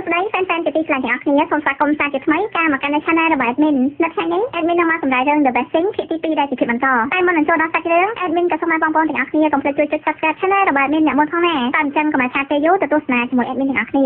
ស្ដីហ្វេនៗជាទីស្រឡាញ់ទាំងអស់គ្នាសូមស្វាគមន៍សាជាថ្មីការមកកាន់ Channel របស់ Admin នៅថ្ងៃនេះ Admin នឹងមកសម្ដែងរឿង The Best Thing ភាគទី2ដែលជាភាគបន្តតែមុននឹងចូលដល់សាច់រឿង Admin ក៏សូមឲ្យបងប្អូនទាំងអស់គ្នាកុំភ្លេចជួយចុច Subscribe Channel របស់ Admin អ្នកមុនផងដែរតែអញ្ចឹងកុំឲ្យខាតពេលយូរទៅទស្សនាជាមួយ Admin ទាំងអស់គ្ន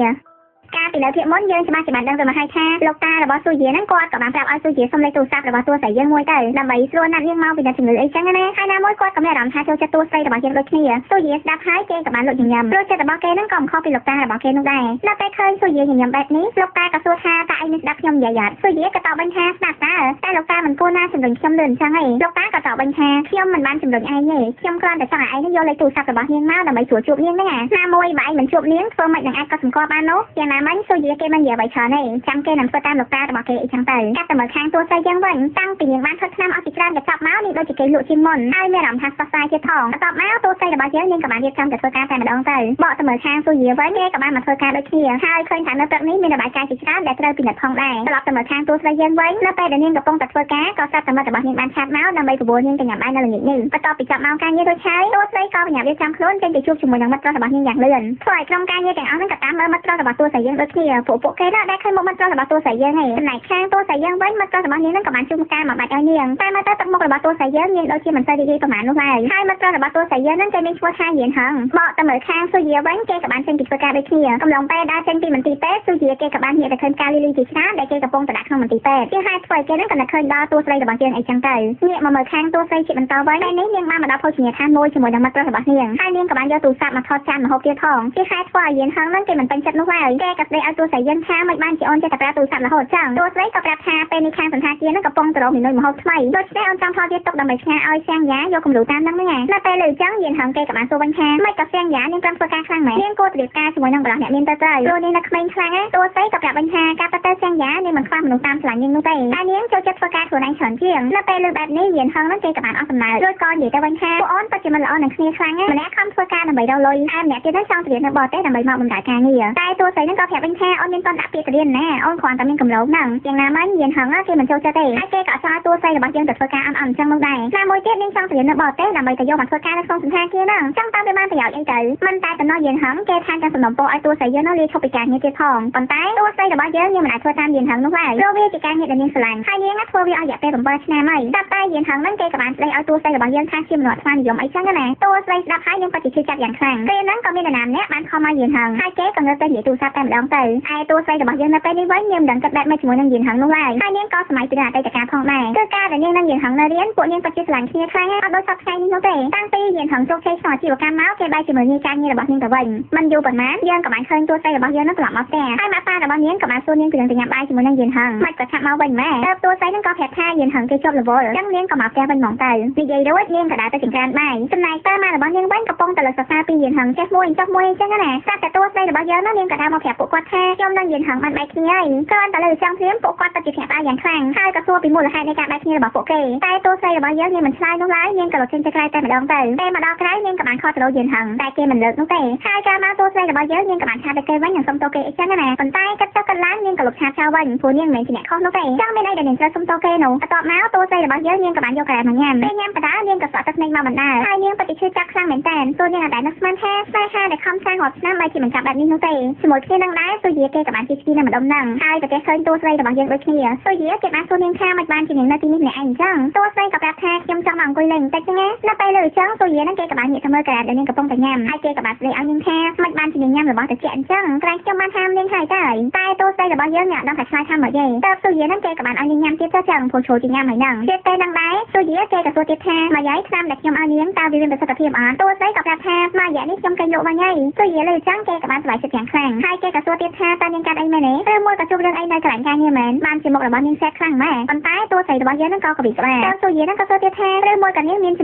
ាការពីលើភាគមុនយើងច្បាស់ជាបានដឹងទៅមកហើយថាលោកតារបស់ស៊ូយាហ្នឹងគាត់ក៏បានប្រាប់ឲ្យស៊ូយាសុំលេខទូរស័ព្ទរបស់តួស្រីយើងមួយទៅដើម្បីស្រួលណាត់យើងមកពីអ្នកជំងឺអីចឹងណាហើយណាមួយគាត់ក៏មានអារម្មណ៍ថាចូលចិត្តតួស្រីរបស់យើងដូចគ្នាស៊ូយាស្ដាប់ហើយគេក៏បានលុចញញឹមព្រោះចិត្តរបស់គេហ្នឹងក៏មិនខុសពីលោកតារបស់គេនោះដែរនៅពេលឃើញស៊ូយាញញឹមបែបនេះលោកតាក៏សួរថាតើឯងនឹងស្ដាប់ខ្ញុំនិយាយអត់ស៊ូយាក៏តបវិញថាស្ដាប់តែលោកតាមិនគួរណាជំរុញខ្ញុំលឿនចឹងទេលោកតាក៏តបវិញថាខ្ញុំមិនបានជំរុញឯងទេខ្ញុំគ្រាន់តែចង់ឲ្យឯងយកលេខទូរស័ព្ទរបស់នាងមកដើម្បីស្រួលជួបនាងហ្នឹងណាមួយបើឯងមិនជួបនាងធ្វើមិននឹងអាចក៏សម្គាល់បាននោះយ៉ាងណាមិញស៊ូយាគេមិននិយាយអ្វីច្រើនទេចាំគេនឹងធ្វើតាមលោកតារបស់គេអីចឹងទៅកាត់ទៅមើលខាងតួស្រីយ៉ាងវិញតាំងពីនាងបានធ្វើឆ្នាំអស់ពីច្រើនកញ្ចប់មកនេះដូចជាគេលក់ជាងមុនហើយមានអារម្មណ៍ថាស្បស្សាយទៀតផងបន្ទាប់មកតួស្រីរបស់យើងនាងក៏បានរៀបចំទៅធ្វើការតែម្ដងទៅបកទៅមើលខាងស៊ូយាវិញគេក៏បានមកធ្វើការដូចគ្នាហើយឃើញថានៅព្រឹកនេះមានរបាយការណ៍ជាច្រើនដែលត្រូវពិនិត្យផងដែរត្រឡប់ទៅមើលខាងតួស្រីយើងវិញនៅពេលដែលនាងកំពុងតែធ្វើការក៏ស្រាប់តែមិត្តរបស់នាងបានឆាតមកដើម្បីបបួលនាងទៅញ៉ាំបាយនៅល្ងាចនេះបន្ទាប់ពីចាប់ម៉ោងការងាររួចហើយតួស្រីក៏បញ្ញាប់រៀបចំខ្លួនចេញទៅជួបជាមួយនឹងមិត្តប្រុសរបស់នាងយ៉ាងលឿនធ្វើឲ្យក្រុមការងារទាំងអស់ហ្នឹងក៏តាមមើលមិត្តប្រុសរបស់តួស្រីយើងដូចគ្នាពួកគេដែលឃើញមុខមិត្តប្រុសរបស់តួស្រីយើងឯងចំណែកខាងតួស្រីយើងវិញមិត្តប្រុសរបស់នាងហ្នឹងក៏បានជួបការមកបាច់ឲ្យនាងតែមើលទៅទឹកមុខរបស់តួស្រីយើងដូចជាមិនសូវរីករាយប្រហែលនោះឡើយហើយមិត្តប្រុសរបស់តួស្រីយើងហ្នឹងគេមានឈ្មោះថាយៀនហឹងបកទៅមើលខាងស៊ូយាវិញគេក៏បានចេញពីធ្វើការដូចគ្នាកំឡុងពេលដើរចេញពីមន្ទីរពេទ្យស៊ូយាគេក៏បានងាកទៅឃើញការលីជាច្រើនដែលគេកំពុងតែដាក់ក្នុងមន្ទីរពេទ្យជាហេតុធ្វើឲ្យគេហ្នឹងក៏នឹកឃើញដល់តួស្រីរបស់យើងអីចឹងទៅងាកមកមើលខាងតួស្រីជាបន្តវិញថ្ងៃនេះនាងបានមកដល់ភោជនីយដ្ឋានមួយជាមួយនឹងមិត្តប្រុសរបស់នាងហើយនាងក៏បានយកទូរស័ព្ទមកថតចានម្ហូបទៀតផងជាហេតុធ្វើឲ្យយៀនហឹងហ្នឹងគេមិនពេញចិត្តនោះឡើយគេក៏ស្ដីឲ្យតួស្រីយើងថាមិនបានជាអូនចេះតែប្រើទូរស័ព្ទរហូតចឹងតួស្រីក៏ប្រាប់ថាពេលនេះខាងសន្តាគារហ្នឹងកំពុងតែរកមីនុយម្ហូបថ្មីដូច្នេះអូនចង់ថតវាទុកដើម្បីផ្ញើឲ្យសៀងយ៉ាយកគំរូតាមហ្នឹងណានៅពេលលើចឹងយៀនហឹងគេក៏បានសួរវិញថាមិនក៏សៀងយ៉ានាងប្រឹងធ្វើការខ្លាំងមែននាងគួរទៅរៀបការជាមួយនឹងបរិះអ្នកមានទៅព្រោះនាងនៅក្មេងខ្លាំងណាតួស្រីក៏ប្រាប់វិញថាការប៉ះទៅសៀងយ៉ានាងមិនខ្វះមនុស្សតាមឆ្លាញ់នាងនោះទេតែនាងចូលចិត្តធ្វើការខ្លួនឯងច្រើនជាងនៅពេលលើបែបនេះយៀនហឹងហ្នឹងគេក៏បានអស់សំណើចរួចក៏និយាយទៅវិញថាពួកអូនពិតជាមិនល្អនឹងគ្នាខ្លាំងណាម្នាក់ខំធ្វើការដើម្បីរកលុយហើយម្នាក់ទៀតហ្នឹងចង់ទៅរៀននៅបរទេសដើម្បីមកបម្រើការងារតែតួស្រីហ្នឹងក៏ប្រាប់វិញថាអូនមានតន់ដាក់ពាក្យទៅរៀនណាអូនគ្រាន់តែមានកម្រោងហ្នឹងយ៉ាងណាមិញយៀនហឹងគេមិនចូលចិត្តទេហើយគេក៏ចង់ឲ្យតួស្រីរបស់យើងទៅធ្វើការអន់អញ្ចឹងនោះដែរណាមួយទៀតនាងចង់ទៅរៀននៅបរទេសដើម្បីទៅយកមកធ្វើការនៅក្នុងសន្តាគារហ្នឹងចង់តាមវាបានប្រយោជន៍អីទៅមិនតែតំណយៀនហឹងគេថាទាំងសំណុំពរឲ្យតួស្រីយើងនោះលាឈប់ពីការងារទៀតផងប៉ុន្តែតួស្រីរបស់យើងមិនអាចធ្វើតាមយៀនហឹងនោះឡើយព្រោះវាជាការងារដែលនាងស្រឡាញ់ហើយនាងធ្វើវាអស់រយៈពេល7ឆ្នាំហើយតែយៀនហឹងហ្នឹងគេក៏បានស្ដីឲ្យតួស្រីរបស់យើងថាជាមនុស្សស្មារតីនិយមអីចឹងណាតួស្រីស្ដាប់ហើយយើងក៏ជឿចាប់យ៉ាងខ្លាំងពេលហ្នឹងក៏មាននរណាម្នាក់បានខំមកយៀនហឹងហើយគេក៏ងើបទៅនិយាយទូរស័ព្ទតែម្ដងទៅឯតួស្រីរបស់យើងនៅពេលនេះវិញនាងមិនដឹងគិតបែបម៉េចជាមួយនឹងយៀនហឹងនោះឡើយហើយនាងក៏សម័យពីអតីតកាលផងដែរគឺការដែលនាងនឹងយៀនហឹងនៅរៀនពួកនាងពិតជាស្រឡាញ់គ្នាខ្លាំងណាស់អត់ដូចសពថ្ងៃនេះនោះទេតាំងពីយៀនហឹងជោគជ័យក្នុងអាជីវកម្មមកគេបែរជាមើលងាយការងាររបស់នាងទៅវិញមិនយូរប៉ុន្មានយើងក៏បានឃើញតួស្រីរបស់យើងនឹងត្រឡប់មកផ្ទះហើយម៉ាក់ប៉ារបស់នាងក៏បានសួរនាងពីរឿងទៅញ៉ាំបាយជាមួយនឹងយៀនហឹងមិនក៏ឆាប់មកវិញម៉ែតើតួស្រីនឹងក៏ប្រាប់ថាយៀនហឹងគេជាប់រវល់អញ្ចឹងនាងក៏មកផ្ទះវិញហ្មងទៅនិយាយរួចនាងក៏ដើរទៅចង្ក្រានបាយចំណែកប៉ាម៉ាក់របស់នាងវិញកំពុងតែលើកសរសើរពីយៀនហឹងចេះមួយអញ្ចឹងមួយអញ្ចឹងណាស្រាប់តែតួស្រីរបស់យើងនោះនាងក៏ដើរមកប្រាប់ពួកគាត់ថាខ្ញុំនឹងយៀនហឹងបានបែកគ្នាហើយគ្រាន់តែលើចង់ព្រាមពួកគាត់ទៅជាភ្នាក់បាយយ៉ាងខ្លាំងហើយក៏សួរពីមូលហេតុនៃការបែកគ្នារបស់ពួកគេតែតួស្រីរបស់យើងនាងមិនឆ្លើយនោះឡើយនាងក៏លុតចេញទៅក្រៅតែម្ដងទៅពេលមកដល់ក្រៅនាងក៏បានខកទៅរកយៀនហឹងតែគេមិនលើកនោះទេហើយកាលមកតួស្រីរបស់យើងនាងក៏បានឆាតទៅគេវិញនិងសុំទោសគេអីចឹងណាប៉ុន្តែគិតទៅគិតឡើងនាងក៏លុបឆាតចោលវិញព្រោះនាងមិនមែនជាអ្នកខុសនោះទេចឹងមានអីដែលនាងត្រូវសុំទោសគេនោះបន្ទាប់មកតួស្រីរបស់យើងនាងក៏បានយកក្រែមកញ៉ាំពេលញ៉ាំបដានាងក៏ស្រក់ទឹកភ្នែកមកបណ្ដាហើយនាងពិតជាឈឺចាប់ខ្លាំងមែនតើព្រោះនាងអាចនឹកស្មានថាស្នេហាដែលខំសាងរាប់ឆ្នាំបែរជាមិនចាប់បែបនេះនោះទេជាមួយគ្នានឹងដែរស៊ូយាគេក៏បានជិះស្គីនៅម្ដុំហ្នឹងហើយប្រទេសឃើញតួស្រីរបស់យើងដូចគ្នាស៊ូយាគេបានសួរនាងថាមិនបានជានាងនៅទីនេះម្នាក់ឯងចឹងតួស្រីក៏ប្រាប់ថាខ្ញុំចង់មកអង្គុយលេងបន្តិចចឹងណានៅពេលលើចឹងស៊ូយាហ្នឹងគេក៏បានងាកទៅមើលក្រែដែលនាងកំពុងតែញ៉ាំហើយគេក៏បានស្ដីឲ្យនាងថាមិនបានជានាងញ៉ាំរបស់ត្រជាក់អញ្ចឹងក្រែខ្ញុំបានហាមនាងហើយតែតួស្រីរបស់យើងអ្នកដឹងតែឆ្លើយថាមកទេតើស៊ូយាហ្នឹងគេក៏បានឲ្យនាងញ៉ាំទៀតទៅចឹងព្រោះចូលជាញ៉ាំហើយហ្នឹងទៀតពេលហ្នឹងដែរស៊ូយាគេក៏សួរទៀតថាមកយាយឆ្នាំដែលខ្ញុំឲ្យនាងតើវាមានប្រសិទ្ធភាពអត់តួស្រីក៏ប្រាប់ថាមកយាយនេះខ្ញុំគេលក់វិញហើយស៊ូយាលើចឹងគេក៏បានស្វែងចិត្តយ៉ាងខ្លាំងហើយគេក៏សួរទៀតថាតើនាងកាត់អីមែនទេឬមួយក៏ជួបរឿងអីនៅកន្លែងការងារមែនបានជាមុខរបស់នាងសេះខ្លាំងម៉ែប៉ុន្តែតួស្រីរបស់យើងហ្នឹងក៏កវិស្បាតើស៊ូយាហ្នឹងក៏សួរទៀតថាឬមួយក៏នាងមានច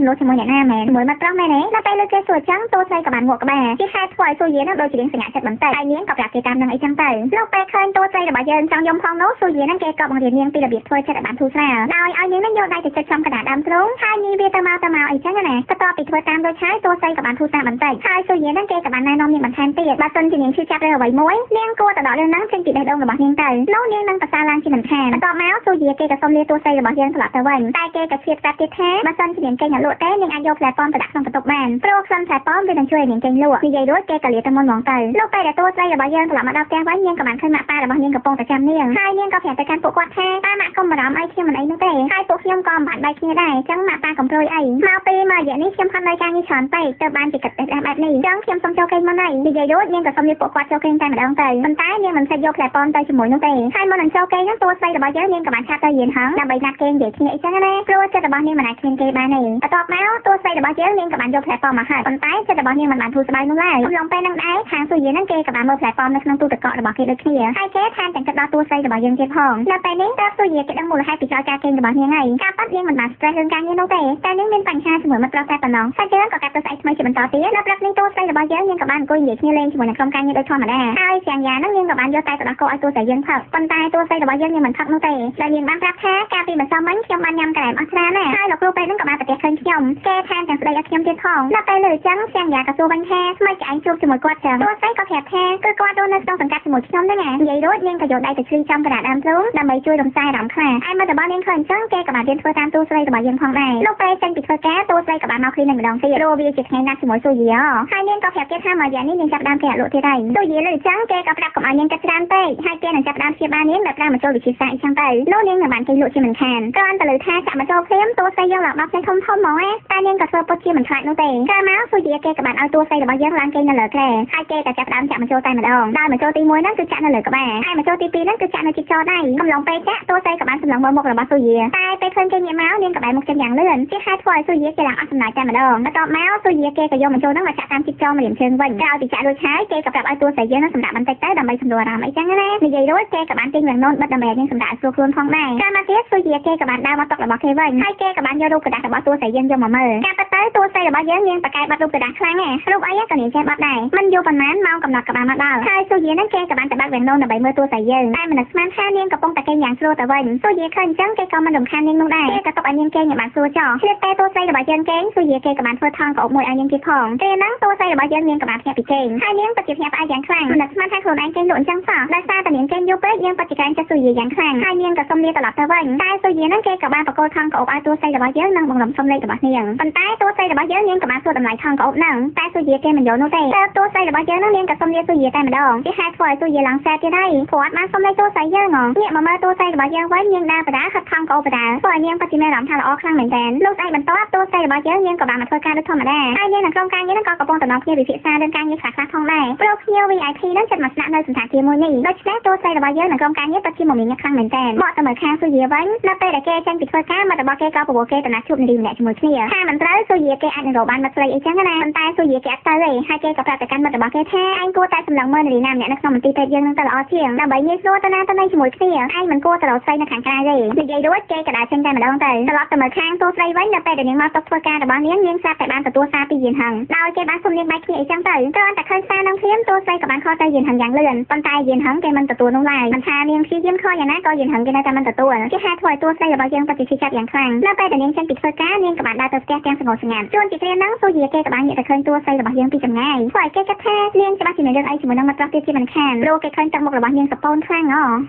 ំនួនជាមួយអ្នកណាមែនជាមួយមិត្តប្រុសមែនទេនៅពេលលើគេសួរចឹងតួស្រីក៏បានងក់ក្បាលគេហៅធ្វើឲ្យស៊ូយាហ្នឹងដូចជារៀងសញ្ញាចិត្តបន្តិចហើយនាងក៏ប្រាប់គេតាមនឹងអីចឹងទៅលោកពេលឃើញតួស្រីរបស់យើងចង់យំផងនោះស៊ូយាហ្នឹងគេក៏បង្រៀននាងពីរបៀបធ្វើចិត្តឲ្យបានធូរស្រាលដោយឲ្យនាងហ្នឹងយកដៃទៅចុចចំកណ្ដាលដើមទ្រូងហើយញីវាទៅមកអីចឹងណាបន្ទាប់ពីធ្វើតាមដូចហើយតួស្រីក៏បានធូរស្រាលបន្តិចហើយស៊ូយាហ្នឹងគេក៏បានណែនាំនាងបន្ថែមទៀតបើសិនជានាងឈឺចាប់រឿងអ្វីមួយនាងគួរតែដករឿងហ្នឹងចេញពីបេះដូងរបស់នាងទៅនោះនាងនឹងប្រសើរឡើងជាមិនខានបន្ទាប់មកស៊ូយាគេក៏សុំលាតួស្រីរបស់យើងត្រឡប់ទៅវិញតែគេក៏ឈៀបប្រាប់ទៀតថាបើសិនជានាងគេងលក់ទេនាងអាចយកផ្លែប៉ោមទៅដាក់ក្នុងបន្ទប់បានព្រោះខ្លឹមផ្លែប៉ោមវានឹងជួយឲ្យនាងគេងលក់និយាយរួចគេក៏លាទៅមុនហ្មងទៅលោកពេលដែលតួស្រីរបស់យើងត្រឡប់មកដល់ផ្ទះវិញនាងក៏បានឃ ឃើញម៉ាក់ប៉ារបស់នាងកំពុងតែចាំនាងហើយនាងក៏ប្រាប់ទៅកាន់ពួកគាត់ថាប៉ាម៉ាក់កុំបារម្ភអីខ្ញុំមិនអីនោះទេហើយពួកខ្ញុំក៏មិនបាច់បែកគ្នាដែរអញ្ចឹងម៉ាក់ប៉ាកំព្រួយអីមកពេលមករយៈនេះខ្ញុំខំនៅការងារច្រើនពេកទៅបានជាគិតតែបែបនេះអញ្ចឹងខ្ញុំសូមចូលគេងមុនហើយនិយាយរួចនាងក៏សូមលាពួកគាត់ចូលគេងតែម្ដងទៅប៉ុន្តែនាងមិនសេចយកផ្លែប៉នទៅជាមួយនោះទេហើយមុននឹងចូលគេងហ្នឹងតួស្រីរបស់យើងនាងក៏បានឆាប់ទៅយៀនហងដើម្បីណាត់គេងនិយាយគ្នាអីចឹងណាព្រោះចិត្តរបស់នាងមិនអាចគ្មានគេបានទេបន្ទាប់មកតួស្រីរបស់យើងនាងក៏បានយកផ្លែប៉នមកហើយប៉ុន្តែចិត្តរបស់នាងមិនបានធូរស្បើយនោះឡើយកំឡុងពេលហ្នឹងដែរខាងស៊ូយៀនហ្នឹងគេក៏បានមើលផ្លែប៉ននៅក្នុងទូទឹកកករបស់គេដូចគ្នាហើយគេថែមទាំងគិតដល់តួស្រីរបស់យើងទៀតផងនៅពេលនេះតើស៊ូយៀនគេដឹងមូលហេតុពីការគេងរបស់នាងហើយការប៉ັດនាងមិនបាន stress រឿងការងារនោះទេតែនាងមានបញ្ហាជាមួយមិត្តប្រុសតែប៉ុណ្ណោះហើយយើងក៏កាត់ទៅស្អែកថ្មីជាបន្តទៀតនៅព្រឹកនេះតួស្រីរបស់យើងនាងក៏បានអង្គុយនិយាយគ្នាលេងជាមួយនឹងក្រុមការងារដូចធម្មតាហើយសញ្ញាហ្នឹងនាងក៏បានយកតែទឹកដោះគោឲ្យតួស្រីយើងផឹកប៉ុន្តែតួស្រីរបស់យើងមិនផឹកនោះទេដែលនាងបានប្រាប់ថាកាលពីម្សិលមិញខ្ញុំបានញ៉ាំកែមអស់ច្រើនណាស់ហើយលោកគ្រូពេទ្យហ្នឹងក៏បានប្រទះឃើញខ្ញុំគេថែមទាំងស្ដីឲ្យខ្ញុំទៀតផងនៅពេលលើអញ្ចឹងសញ្ញាក៏សួរវិញថាថ្មីចឯងជួបជាមួយគាត់ចឹងតួស្រីក៏ប្រាប់ថាគឺគាត់រស់នៅក្នុងសង្កាត់ជាមួយខ្ញុំហ្នឹងនិយាយរួចនាងក៏យកដៃទៅឈឺចំកណ្ដាលដើមទ្រូងដើម្បីជួយរំសាយអារម្មណ៍ខ្លះហើយមិត្តរបស់នាងឃើញអញ្ចឹងគេក៏បានរៀនធ្វើតាមតួស្រីរបស់យើងផងដែរលោកពេលចេញពីធ្វើការតួស្រីក៏បានមកឃ្លីនិកម្ដងទៀតរស់វាជាថ្ងៃណាស់ជាមួយស៊ូយីហើយនាងក៏ប្រាប់គេថាមួយយ៉ាងនេះនាងចាប់ដើមគេអត់លក់ទៀតហើយស៊ូយីលើអញ្ចឹងគេក៏ប្រាប់កុំឲ្យនាងកាត់ច្រើនពេកហើយគេនឹងចាប់ដើមព្យាបាលនាងដោយប្រើមជ្ឈវិទ្យាសាស្ត្រអញ្ចឹងទៅនោះនាងនឹងបានគេលក់ជាមិនខានគ្រាន់តែលើថាចាក់បញ្ចូលភ្លាមតួស្រីយើងឡើងដល់ផ្ទៃធំហ្មងតែនាងក៏ធ្វើពុតជាមិនខ្លាចនោះទេក្រោយមកស៊ូយីគេក៏បានឲ្យតួស្រីរបស់យើងឡើងគេនៅលើគ្រែហើយគេក៏ចាប់ដើមចាក់បញ្ចូលតែម្ដងដោយបញ្ចូលទី1ហ្នឹងគឺចាក់នៅលើក្បាលហើយបញ្ចូលទី2ហ្នឹងគឺចាក់នៅជាចដៃកំឡុងពេលចាក់តួស្រីក៏បានសម្លឹងមើលមុខរបស់ស៊ូយីតែពេលឃើញគេងាកមកនាងក៏បែរមុខចេញយ៉ាងលឿនជាហេតុធ្វើឲ្យស៊ូយីគេឡើងអត់សំណើចតែម្ដងបន្ទាប់មកស៊ូយីគេក៏យកបញ្ចូលហ្នឹងមកចាក់តាមជីកចម្រាមជើងវិញក្រោយពីចាក់រួចហើយគេក៏ប្រាប់ឲ្យតួស្រីយើងហ្នឹងសម្រាប់បន្តិចទៅដើម្បីសម្រួលអារម្មណ៍អីចឹងណានិយាយរួចគេក៏បានទិញវាំងននបិទដើម្បីនាងសម្រាប់ស្រួលខ្លួនផងដែរកាលមកទៀតស៊ូយីគេក៏បានដើរមកតុរបស់គេវិញហើយគេក៏បានយករូបกระดาษរបស់តួស្រីយើងយកមកមើលការពិតទៅតួស្រីរបស់យើងនាងបកកែបាត់រូបกระดาษខ្លាំងរូបអីក៏នាងចេះបាត់ដែរមិនយូរប៉ុន្មានម៉ោងកំណត់ក៏បានមកដល់ហើយស៊ូយីហ្នឹងគេក៏បានទៅបាក់វាំងននដើម្បីមើលតួស្រីយើងតែមិននឹកស្មានថានាងកំពុងតែគេងយ៉ាងស្រួលទៅវិញស៊ូយីឃើញអញ្ចឹងគេក៏មិនរំខាននាងនោះដែរគេក៏ទុកឲ្យនាងគេងយ៉ាងបានស្រួលចោលឆ្លៀតពេលតួស្រីរបស់យើងគេងស៊ូយីគេក៏បានធ្វើថងក្អប់មួយឲ្យនាងទៀតផងពេលហ្នឹងតួស្រីរបស់យើងនាងក៏បានភ្ញាក់ពីគេងហើយនាងពិតជាភ្ញាក់ផ្អើលយ៉ាងខ្លាំងមិននឹកស្មានថាខ្លួនឯងគេងលក់អញ្ចឹងសោះដោយសារតែនាងគេងយូរពេកនាងពិតជាកែងចិត្តស៊ូយីយ៉ាងខ្លាំងហើយនាងក៏សុំលាត្រឡប់ទៅវិញតែស៊ូយីហ្នឹងគេក៏បានបកគោថងក្អប់ឲ្យតួស្រីរបស់យើងនិងបង្រំសុំលេខរបស់នាងប៉ុន្តែតួស្រីរបស់យើងនាងក៏បានសួរតម្លៃថងក្អប់ហ្នឹងតែស៊ូយីគេមិនយកនោះទេតែតួស្រីរបស់យើងហ្នឹងនាងក៏សុំលាស៊ូយីតែម្ដងគេហេតុធ្វើឲ្យស៊ូយីឡើងសែទៀតហើយព្រោះអត់បានសុំលេខតួស្រីយើងងាកមកមើលតួស្រីរបស់យើងវិញនាងដើរបដាហត់ថងក្អប់បដាព្រោះនាងពិតជាមានអារម្មណ៍ថាល្អខ្លាំងមែនទែនលោកស្អែកបន្ទាប់តួស្រីរបស់យើងនាងក៏បានមកធ្វើការដូចធម្មតាហើយនាងនិងក្រុមការងារហ្នឹងក៏កំពុងតែនាំគ្នាពិភាក្សារឿងការងារខ្លះៗផងដែរព្រោះភ្ញៀវ VIP ហ្នឹងចិត្តមកស្នាក់នៅសន្តាគារមួយនេះដូច្នេះតួស្រីរបស់យើងនិងក្រុមការងារពិតជាមមាញឹកខ្លាំងមែនទែនបកទៅមើលខាងស៊ូយីវិញនៅពេលដែលគេចេញពីធ្វើការមិត្តរបស់គេក៏ប្រមូលគេទៅណាត់ជួបនារីម្នាក់ជាមួយគ្នាថាមិនត្រូវស៊ូយីគេអាចនឹងរកបានមិត្តស្រីអីចឹងណាប៉ុន្តែស៊ូយីគេអត់ទៅទេហើយគេក៏ប្រាប់ទៅកាន់មិត្តរបស់គេថាឯងគួរតែសម្លឹងមើលនារីណាម្នាក់នៅក្នុងមន្ទីរពេទ្យយើងនឹងទៅល្អជាងដើម្បីងាយស្រួលទៅណាទៅណីជាមួយគ្នាឯងមិនគួរទៅរកស្រីនៅខាងក្រៅទេនិយាយរួចគេក៏ដើរចេញតែម្ដងទៅត្រឡប់ទៅមើលខាងតួស្រីវិញនៅពេលដែលនាងមកតុធ្វើការរបស់នាងស្រាប់តែបានទទួលសារពីយៀនហឹងដោយគេបានសុំនាងបែកគ្នាអីចឹងទៅគ្រាន់តែឃើញសារនឹងភ្លាមតួស្រីក៏បានខកទៅយៀនហឹងយ៉ាងលឿនប៉ុន្តែយៀនហឹងគេមិនទទួលនោះឡើយមិនថានាងព្យាយាមខកយ៉ាងណាក៏យៀនហឹងគេនៅតែមិនទទួលគេហេតុធ្វើឲ្យតួស្រីរបស់យើងប្រតិកម្មយ៉ាងខ្លាំងនៅពេលដែលនាងចេញពីធ្វើការនាងក៏បានដើរទៅផ្ទះទាំងស្ងប់ស្ងាត់ជួនជាគ្រាហ្នឹងស៊ូយីគេក៏បានងាកទៅឃើញតួស្រីរបស់យើងពីចម្ងាយព្រោះឲ្យគេគិតថានាងច្បាស់ជាមានរឿងអីជាមួយនឹងមិត្តប្រុសទៀតជាមិនខានព្រោះគេឃើញទឹកមុខរបស់នាងសពូនខ្លាំង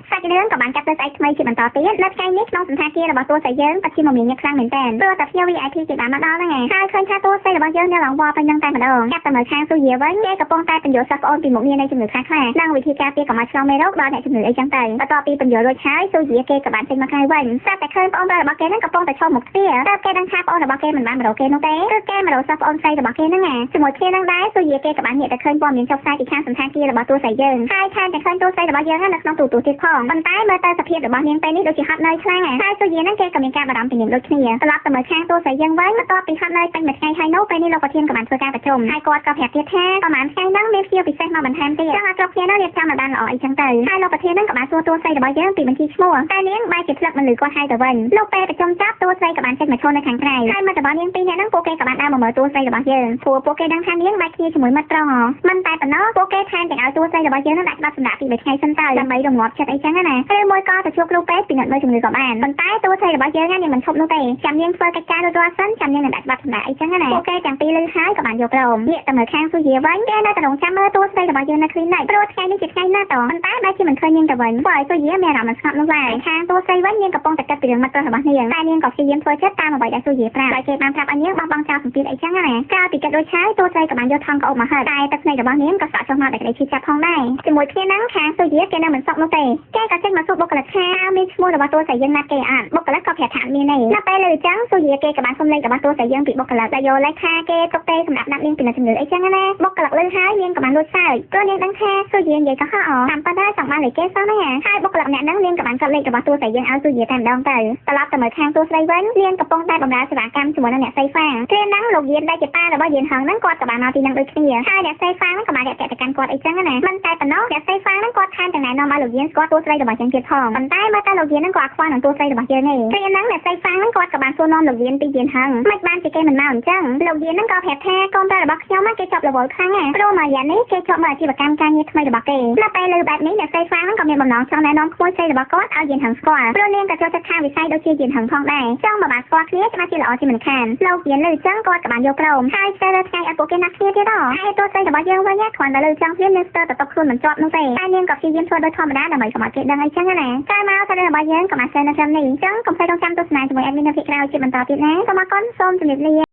សាច់រឿងក៏បានកាត់ទៅស្អែកថ្មីជាបន្តទៀតនៅថ្ងៃនេះក្នុងសន្តាគាររបស់តួស្រីយើងពិតជាមមាញឹកខ្លាំងមែនទែនព្រោះតែភ្ញៀវ VIP គេបានមកដល់ហ្នឹងហើយឃើញថាតួស្រីរបស់យើងនៅឡងវល់ពេញនឹងតែម្ដងកាត់ទៅមើលខាងស៊ូយីវិញគេកំពុងតែបញ្យល់សិស្សប្អូនពីមុខងារនៃជំងឺខ្លះៗនិងវិធីការពារកុំឲ្យឆ្លងមេរោគដល់អ្នកជំងឺអីចឹងទៅបន្ទាប់ពីបញ្យល់រួចហើយស៊ូយីគេក៏បានចេញមកក្រៅវិញស្រាប់តែឃើញប្អូនរបស់គេហ្នឹងកំពុងតែឈរមុខទ្វារតែគេដឹងថាប្អូនរបស់គេមិនបានមករកគេនោះទេគឺគេមករកសិស្សប្អូនស្រីរបស់គេហ្នឹងជាមួយគ្នានឹងដែរស៊ូយីគេក៏បានងាកទៅឃើញព័ត៌មានចុះផ្សាយពីខាងសន្តាគាររបស់តួស្រីយើងហើយថែមទាំងឃើញតួស្រីរបស់យើងនៅក្នុងទូរទស្សន៍ទៀតផងប៉ុន្តែមើលទៅសភាពរបស់នាងពេលនេះដូចជាហត់នឿយខ្លាំងហើយស៊ូយីហ្នឹងគេក៏មានការបារម្ភពីនាងដូចគ្នាត្រឡប់ទៅមើលខាងតួស្រីយើងវិញបន្ទាប់ពីហត់នឿយពេញមួយថ្ងៃហើយនោះពេលនេះលោកប្រធានក៏បានធ្វើការប្រជុំហើយគាត់ក៏ប្រាប់ទៀតថាប្រហែលថ្ងៃហ្នឹងមានភ្ញៀវពិសេសមកបន្ថែមទៀតចឹងឲ្យគ្រប់គ្នានោះរៀបចំឲ្យបានល្អអីចឹងទៅហើយលោកប្រធានហ្នឹងក៏បានសួរតួស្រីរបស់យើងពីបញ្ជីឈ្មោះតែនាងបែរជាផ្លឹកមិនឮគាត់ហើយទៅវិញលោកពេលប្រជុំចប់តួស្រីក៏បានចេញមកឈរនៅខាងក្រៅហើយមិត្តរបស់នាងពីរនាក់ហ្នឹងពួកគេក៏បានដើរមកមើលតួស្រីរបស់យើងព្រោះពួកគេដឹងថានាងបែកគ្នាជាមួយមិត្តប្រុសមិនតែប៉ុណ្ណោះពួកគេថែមទាំងឲ្យតួស្រីរបស់យើងហ្នឹងដាក់ច្បាប់សម្រាប់ពី3ថ្ងៃសិនទៅដើម្បីរងាប់ចិត្តអីចឹងណាឬមួយក៏ទៅជួបគ្រូពេទ្យពិនិត្យមើលជំងឺក៏បានប៉ុន្តែតួស្រីរបស់យើងនាងមិនឈប់នោះទេចាំនាងធ្វើកិច្ចការរួចរាល់សិនចាំនាងនឹងដាក់ច្បាប់សម្រាប់អីចឹងណាពួកគេទាំងពីរឮហើយក៏បានយកព្រមងាកទៅមើលខាងស៊ូយីវិញគេនៅតែរងចាំមើលតួស្រីរបស់យើងនៅ clinic ព្រោះថ្ងៃនេះជាថ្ងៃណាស់តប៉ុន្តែបែរជាមិនឃើញនាងទៅវិញព្រោះឲ្យស៊ូយីមានអារម្មណ៍មិនស្ងប់នោះឡើយខាងតួស្រីវិញនាងកំពុងតែគិតពីរឿងមិត្តប្រុសរបស់នាងតែនាងក៏ព្យាយាមធ្វើចិត្តតាមអ្វីដែលស៊ូយីប្រាប់ហើយគេបានប្រាប់ឲ្យនាងបោះបង់ចោលសម្ពាធអីចឹងណាកាលពីគិតរួចហើយតួស្រីក៏បានយកថង់ក្អប់មកហើយតែទឹកភ្នែករបស់នាងក៏ស្រក់ចុះមកតែក្តីឈឺចាប់ផងដែរជាមួយគ្នាហ្នឹង ខាងសុយគេនៅមិនសក់នោះទេគេក៏ចេញមកសួរបុគ្គលិកថាមានឈ្មោះរបស់តួស្រីយើងណាត់គេអត់បុគ្គលិកក៏ប្រាប់ថាមានទេនៅពេលលើអញ្ចឹងសុយគេក៏បានសុំលេខរបស់តួស្រីយើងពីបុគ្គលិកដែលយកលេខថាគេទុកទេសម្រាប់ដាក់នាងពីនៅជំងឺអីចឹងណាបុគ្គលិកលើហើយនាងក៏បានលួចសើចព្រោះនាងដឹងថាសុយនិយាយក៏ហោះតាមប៉ុន្តែចង់បានលេខគេសោះណាហើយបុគ្គលិកអ្នកហ្នឹងនាងក៏បានកាត់លេខរបស់តួស្រីយើងឲ្យសុយតែម្ដងទៅត្រឡប់ទៅមើលខាងតួស្រីវិញនាងកំពុងតែបម្រើសេវាកម្មជាមួយនឹងអ្នកសៃហ្វាគ្រាហ្នឹងលោកយានដែលជាប៉ារបស់យានហងហ្នឹងគាត់ក៏បានមកទីហ្នឹងដូចគ្នាហើយអ្នកសៃហ្វាហ្នឹងក៏បានរាក់ទាក់ទៅកាន់គាត់អីចឹងណាមិនតែប៉ុណ្ណោះអ្នកសៃហ្វាហ្នឹងគាត់ថែមទាំងណែនាំឲ្យលោកយានស្គាល់តួស្រីរបស់យើងទៀតផងប៉ុន្តែមើលតែលោកយានហ្នឹងក៏អត់ខ្វល់នឹងតួស្រីរបស់យើងទេគ្រាហ្នឹងអ្នកសៃហ្វាហ្នឹងគាត់ក៏បានសួរនាំលោកយានពីយានហងមិនបានជាគេមិនមកអញ្ចឹងលោកយានហ្នឹងក៏ប្រាប់ថាកូនប្រុសរបស់ខ្ញុំគេជាប់រវល់ខ្លាំងណាស់ព្រោះមួយរយៈនេះគេជាប់មកអាជីវកម្មការងារថ្មីរបស់គេនៅពេលលើបែបនេះអ្នកសៃហ្វាហ្នឹងក៏មានបំណងចង់ណែនាំក្មួយស្រីរបស់គាត់ឲ្យយានហងស្គាល់ព្រោះនាងក៏ចូលចិត្តខាងវិស័យដូចជាយានហងផងដែរចង់មកបានស្គាល់គ្នាច្បាស់ជាល្អជាមិនខានលោកយានលើអញ្ចឹងគាត់ក៏បានយកព្រមហើយស្ទើរថ្ងៃឲ្យពួកគេណាត់គ្នាទៀតហើយតួស្រីរបស់យើងវិញគ្រាន់តែលើអញ្ចឹងវានាងស្ទើរតែតបខ្លួនមិនជាប់នោះទេតែនាងក៏ព្យាយាមធ្វើដោយធម្មតាដើម្បីកុំឲ្យគេដឹងអីចឹងណាតែមកតែរបស់យើងក៏បានស្ទើរនៅត្រឹមនេះអញ្ចឹងកុំភ្លេចរងចាំទស្សនាជាមួយ admin នៅភាគក្រោយជាបន្តទៀតណាសូមអរគុណសូមជម្រាបលា